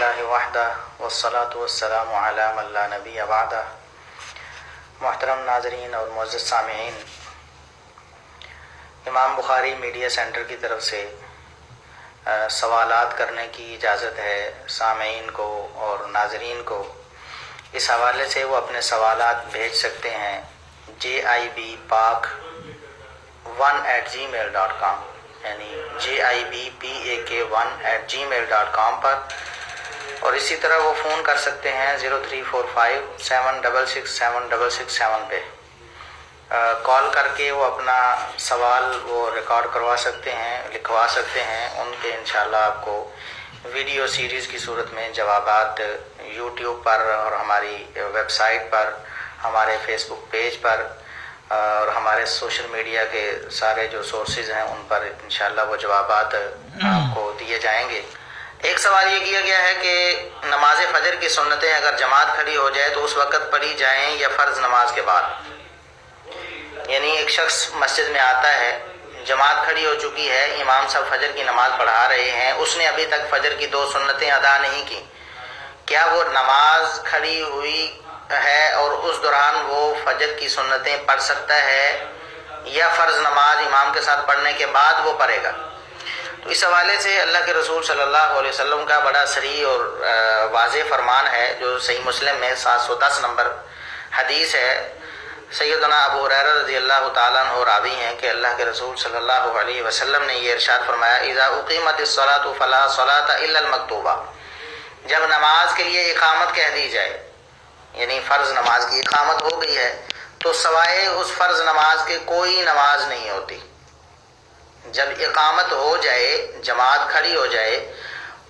للہ وحدہ والصلاة والسلام علی من لا نبی بعدہ۔ محترم ناظرین اور معزز سامعین، امام بخاری میڈیا سینٹر کی طرف سے سوالات کرنے کی اجازت ہے سامعین کو اور ناظرین کو۔ اس حوالے سے وہ اپنے سوالات بھیج سکتے ہیں jibpak1@gmail.com یعنی jibpak1@gmail.com پر، اور اسی طرح وہ فون کر سکتے ہیں 0345766767 پہ کال کر کے وہ اپنا سوال وہ ریکارڈ کروا سکتے ہیں، لکھوا سکتے ہیں۔ ان کے انشاءاللہ آپ کو ویڈیو سیریز کی صورت میں جوابات یوٹیوب پر اور ہماری ویب سائٹ پر، ہمارے فیس بک پیج پر اور ہمارے سوشل میڈیا کے سارے جو سورسز ہیں ان پر انشاءاللہ وہ جوابات آپ کو دیے جائیں گے۔ ایک سوال یہ کیا گیا ہے کہ نماز فجر کی سنتیں اگر جماعت کھڑی ہو جائے تو اس وقت پڑھی جائیں یا فرض نماز کے بعد؟ یعنی ایک شخص مسجد میں آتا ہے، جماعت کھڑی ہو چکی ہے، امام صاحب فجر کی نماز پڑھا رہے ہیں، اس نے ابھی تک فجر کی 2 سنتیں ادا نہیں کی، کیا وہ نماز کھڑی ہوئی ہے اور اس دوران وہ فجر کی سنتیں پڑھ سکتا ہے یا فرض نماز امام کے ساتھ پڑھنے کے بعد وہ پڑھے گا؟ تو اس حوالے سے اللہ کے رسول صلی اللہ علیہ وسلم کا بڑا صریح اور واضح فرمان ہے جو صحیح مسلم میں 710 نمبر حدیث ہے۔ سیدنا ابو ہریرہ رضی اللہ تعالیٰ عنہ راوی ہیں کہ اللہ کے رسول صلی اللہ علیہ وسلم نے یہ ارشاد فرمایا، اذا اقیمت الصلاۃ فلا صلاۃ الا المکتوبہ، جب نماز کے لیے اقامت کہہ دی جائے، یعنی فرض نماز کی اقامت ہو گئی ہے، تو سوائے اس فرض نماز کے کوئی نماز نہیں ہوتی۔ جب اقامت ہو جائے، جماعت کھڑی ہو جائے،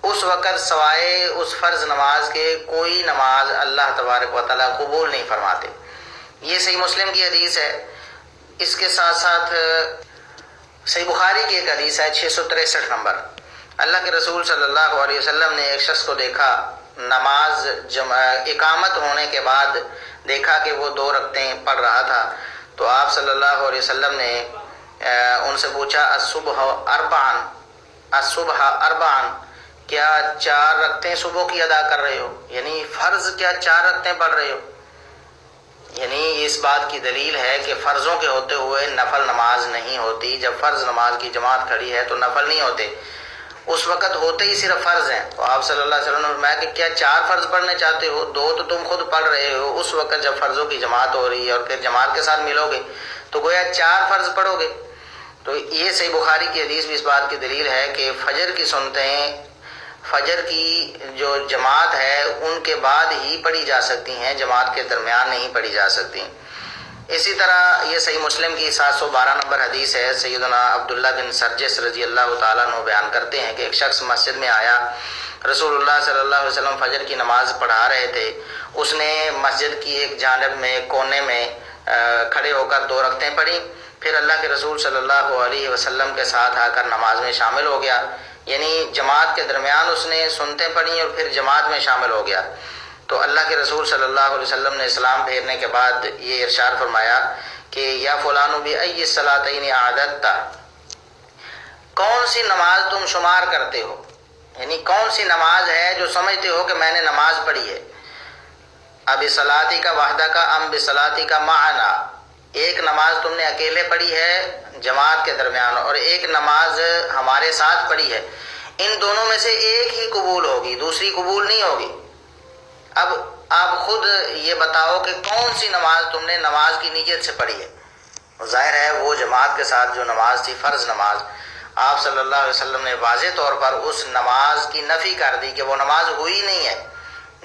اس وقت سوائے اس فرض نماز کے کوئی نماز اللہ تبارک و تعالیٰ قبول نہیں فرماتے۔ یہ صحیح مسلم کی حدیث ہے۔ اس کے ساتھ ساتھ صحیح بخاری کی ایک حدیث ہے 663 نمبر۔ اللہ کے رسول صلی اللہ علیہ وسلم نے ایک شخص کو دیکھا، نماز اقامت ہونے کے بعد دیکھا کہ وہ 2 رکعتیں پڑھ رہا تھا، تو آپ صلی اللہ علیہ وسلم نے ان سے پوچھا الصبح اربعن، کیا 4 رکعتیں صبح کی ادا کر رہے ہو؟ یعنی فرض کیا 4 رکعتیں پڑھ رہے ہو؟ یعنی اس بات کی دلیل ہے کہ فرضوں کے ہوتے ہوئے نفل نماز نہیں ہوتی۔ جب فرض نماز کی جماعت کھڑی ہے تو نفل نہیں ہوتے، اس وقت ہوتے ہی صرف فرض ہیں۔ تو آپ صلی اللہ علیہ وسلم نے فرمایا کہ کیا 4 فرض پڑھنے چاہتے ہو؟ 2 تو تم خود پڑھ رہے ہو، اس وقت جب فرضوں کی جماعت ہو رہی ہے اور پھر جماعت کے ساتھ ملو گے تو گویا 4 فرض پڑھو گے۔ تو یہ صحیح بخاری کی حدیث بھی اس بات کی دلیل ہے کہ فجر کی سنتیں، فجر کی جو جماعت ہے ان کے بعد ہی پڑھی جا سکتی ہیں، جماعت کے درمیان نہیں پڑھی جا سکتی۔ اسی طرح یہ صحیح مسلم کی 712 نمبر حدیث ہے۔ سیدنا عبداللہ بن سرجس رضی اللہ تعالیٰ عنہ بیان کرتے ہیں کہ ایک شخص مسجد میں آیا، رسول اللہ صلی اللہ علیہ وسلم فجر کی نماز پڑھا رہے تھے، اس نے مسجد کی ایک جانب میں کونے میں کھڑے ہو کر 2 رکعتیں پڑھی، پھر اللہ کے رسول صلی اللہ علیہ وسلم کے ساتھ آ کر نماز میں شامل ہو گیا، یعنی جماعت کے درمیان اس نے سنتیں پڑھی اور پھر جماعت میں شامل ہو گیا۔ تو اللہ کے رسول صلی اللہ علیہ وسلم نے اسلام پھیرنے کے بعد یہ ارشاد فرمایا کہ یا فلان بأی الصلاتین اعددت، کون سی نماز تم شمار کرتے ہو، یعنی کون سی نماز ہے جو سمجھتے ہو کہ میں نے نماز پڑھی ہے۔ اب صلاتی کا وحدہ کا ام بصلاتی کا معنا، ایک نماز تم نے اکیلے پڑھی ہے جماعت کے درمیان اور ایک نماز ہمارے ساتھ پڑھی ہے، ان دونوں میں سے ایک ہی قبول ہوگی، دوسری قبول نہیں ہوگی۔ اب آپ خود یہ بتاؤ کہ کون سی نماز تم نے نماز کی نیت سے پڑھی ہے۔ ظاہر ہے وہ جماعت کے ساتھ جو نماز تھی، فرض نماز، آپ صلی اللہ علیہ وسلم نے واضح طور پر اس نماز کی نفی کر دی کہ وہ نماز ہوئی نہیں ہے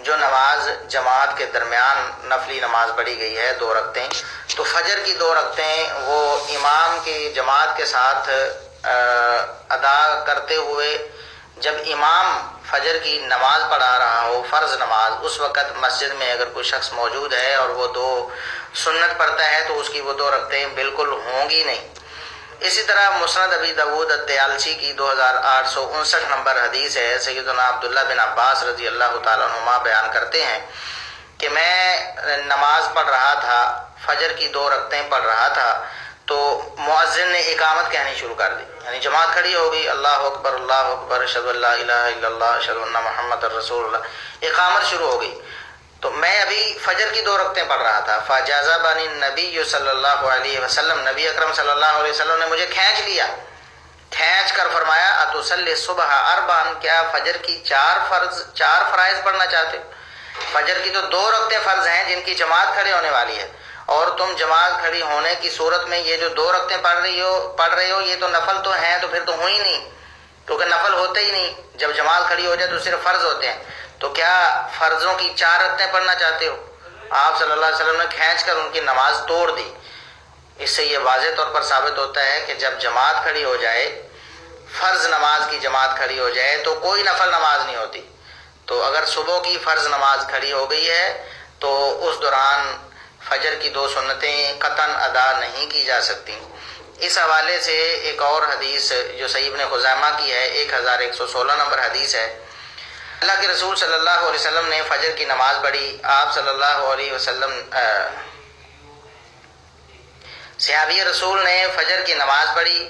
جو نماز جماعت کے درمیان نفلی نماز پڑھی گئی ہے 2 رکعتیں۔ تو فجر کی 2 رکعتیں وہ امام کی جماعت کے ساتھ ادا کرتے ہوئے، جب امام فجر کی نماز پڑھا رہا ہو، فرض نماز، اس وقت مسجد میں اگر کوئی شخص موجود ہے اور وہ 2 سنت پڑھتا ہے تو اس کی وہ 2 رکعتیں بالکل ہوں گی نہیں۔ اسی طرح مسند ابی داؤد الطیالسی کی 2859 نمبر حدیث ہے۔ سیدنا عبداللہ بن عباس رضی اللہ تعالیٰ عنہما بیان کرتے ہیں کہ میں نماز پڑھ رہا تھا، فجر کی 2 رکعتیں پڑھ رہا تھا، تو مؤذن نے اقامت کہنی شروع کر دی، یعنی جماعت کھڑی ہو گئی، اللہ اکبر اشہد ان لا الہ الا اللہ اشہد ان محمد رسول اللہ، اقامت شروع ہو گئی۔ تو میں ابھی فجر کی 2 رکعتیں پڑھ رہا تھا، فجذبنی النبی صلی اللہ علیہ وسلم، نبی اکرم صلی اللہ علیہ وسلم نے مجھے کھینچ لیا، کھینچ کر فرمایا اتصلی صبح اربعا، کیا فجر کی 4 فرائض پڑھنا چاہتے ہو؟ فجر کی تو 2 رکعتیں فرض ہیں جن کی جماعت کھڑے ہونے والی ہے، اور تم جماعت کھڑی ہونے کی صورت میں یہ جو 2 رکعتیں پڑھ رہے ہو یہ تو نفل تو ہیں، تو پھر تو ہوئی نہیں، کیونکہ نفل ہوتے ہی نہیں، جب جماعت کھڑی ہو جائے تو صرف فرض ہوتے ہیں، تو کیا فرضوں کی 4 رکعتیں پڑھنا چاہتے ہو؟ آپ صلی اللہ علیہ وسلم نے کھینچ کر ان کی نماز توڑ دی۔ اس سے یہ واضح طور پر ثابت ہوتا ہے کہ جب جماعت کھڑی ہو جائے، فرض نماز کی جماعت کھڑی ہو جائے تو کوئی نفل نماز نہیں ہوتی۔ تو اگر صبح کی فرض نماز کھڑی ہو گئی ہے تو اس دوران فجر کی 2 سنتیں قطعاً ادا نہیں کی جا سکتی۔ اس حوالے سے ایک اور حدیث جو صحیح ابن خزیمہ کی ہے، 1116 نمبر حدیث ہے، اللہ کے رسول صلی اللہ علیہ وسلم نے فجر کی نماز پڑھی، آپ صلی اللہ علیہ وسلم صحابی رسول نے فجر کی نماز پڑھی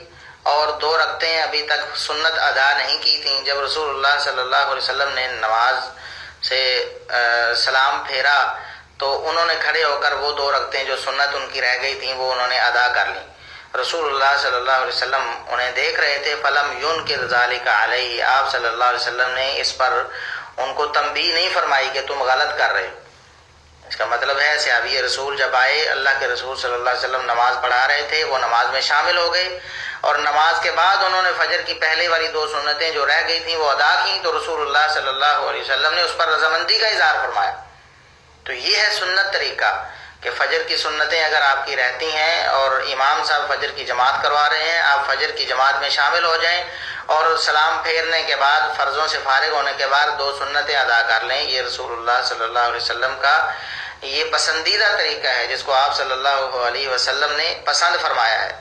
اور 2 رکعتیں ابھی تک سنت ادا نہیں کی تھیں۔ جب رسول اللہ صلی اللہ علیہ وسلم نے نماز سے سلام پھیرا تو انہوں نے کھڑے ہو کر وہ 2 رکعتیں جو سنت ان کی رہ گئی تھیں وہ انہوں نے ادا کر لیں۔ رسول اللہ صلی اللہ علیہ وسلم انہیں دیکھ رہے تھے، فلم ينکر ذلک علیہ، آپ صلی اللہ علیہ وسلم نے اس پر ان کو تنبیہ نہیں فرمائی کہ تم غلط کر رہے ہو۔ اس کا مطلب ہے صحابی رسول جب آئے، اللہ کے رسول صلی اللہ علیہ وسلم نماز پڑھا رہے تھے، وہ نماز میں شامل ہو گئے، اور نماز کے بعد انہوں نے فجر کی پہلے والی 2 سنتیں جو رہ گئی تھیں وہ ادا کی، تو رسول اللہ صلی اللہ علیہ وسلم نے اس پر رضامندی کا اظہار فرمایا۔ تو یہ ہے سنت طریقہ کہ فجر کی سنتیں اگر آپ کی رہتی ہیں اور امام صاحب فجر کی جماعت کروا رہے ہیں، آپ فجر کی جماعت میں شامل ہو جائیں اور سلام پھیرنے کے بعد فرضوں سے فارغ ہونے کے بعد 2 سنتیں ادا کر لیں۔ یہ رسول اللہ صلی اللہ علیہ وسلم کا یہ پسندیدہ طریقہ ہے جس کو آپ صلی اللہ علیہ وسلم نے پسند فرمایا ہے۔